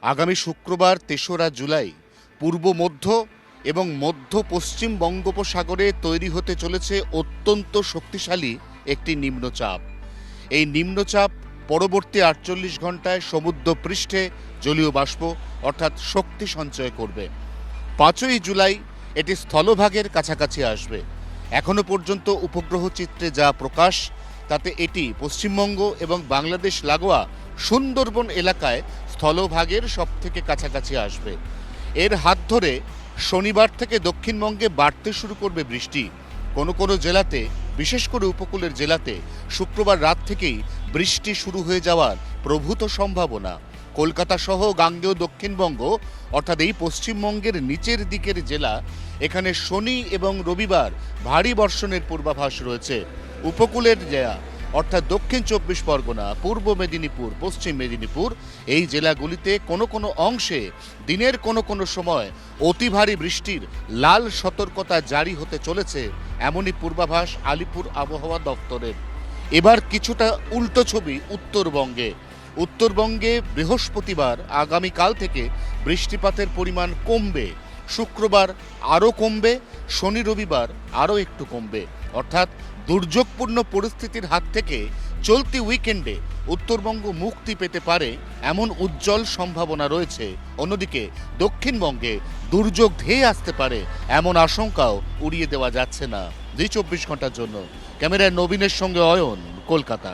আগামী শুক্রবার ৩রা জুলাই পূর্ব মধ্য এবং মধ্য পশ্চিম বঙ্গোপসাগরে তৈরি হতে চলেছে অত্যন্ত শক্তিশালী একটি নিম্নচাপ। এই নিম্নচাপ পরবর্তী ৪৮ ঘন্টায় সমুদ্রপৃষ্ঠে জলীয় বাষ্প অর্থাৎ শক্তি সঞ্চয় করবে। ৫ই জুলাই এটি স্থলভাগের কাছাকাছি আসবে। এখনো পর্যন্ত উপগ্রহ চিত্রে যা প্রকাশ তাতে এটি পশ্চিমবঙ্গ এবং বাংলাদেশ লাগোয়া সুন্দরবন এলাকায় স্থলভাগের সবথেকে কাছাকাছি আসবে। এর হাত ধরে শনিবার থেকে দক্ষিণবঙ্গে বাড়তে শুরু করবে বৃষ্টি। কোনো কোনো জেলাতে, বিশেষ করে উপকূলের জেলাতে শুক্রবার রাত থেকেই বৃষ্টি শুরু হয়ে যাওয়ার প্রভূত সম্ভাবনা। কলকাতা সহ গাঙ্গেয় দক্ষিণবঙ্গ অর্থাৎ এই পশ্চিমবঙ্গের নিচের দিকের জেলা, এখানে শনি এবং রবিবার ভারী বর্ষণের পূর্বাভাস রয়েছে। উপকূলের জেলা অর্থাৎ দক্ষিণ ২৪ পরগনা, পূর্ব মেদিনীপুর, পশ্চিম মেদিনীপুর এই জেলাগুলিতে কোনো কোনো অংশে দিনের কোনো কোনো সময় অতি ভারী বৃষ্টির লাল সতর্কতা জারি হতে চলেছে, এমনই পূর্বাভাস আলিপুর আবহাওয়া দপ্তরের। এবার কিছুটা উল্টো ছবি উত্তরবঙ্গে। উত্তরবঙ্গে বৃহস্পতিবার আগামীকাল থেকে বৃষ্টিপাতের পরিমাণ কমবে। শুক্রবার আরও কমবে, শনি রবিবার আরও একটু কমবে। অর্থাৎ দুর্যোগপূর্ণ পরিস্থিতির হাত থেকে চলতি উইকেন্ডে উত্তরবঙ্গ মুক্তি পেতে পারে এমন উজ্জ্বল সম্ভাবনা রয়েছে। অন্যদিকে দক্ষিণবঙ্গে দুর্যোগ ধেয়ে আসতে পারে এমন আশঙ্কাও উড়িয়ে দেওয়া যাচ্ছে না। ২৪ ঘন্টার জন্য ক্যামেরায় নবীনের সঙ্গে অয়ন, কলকাতা।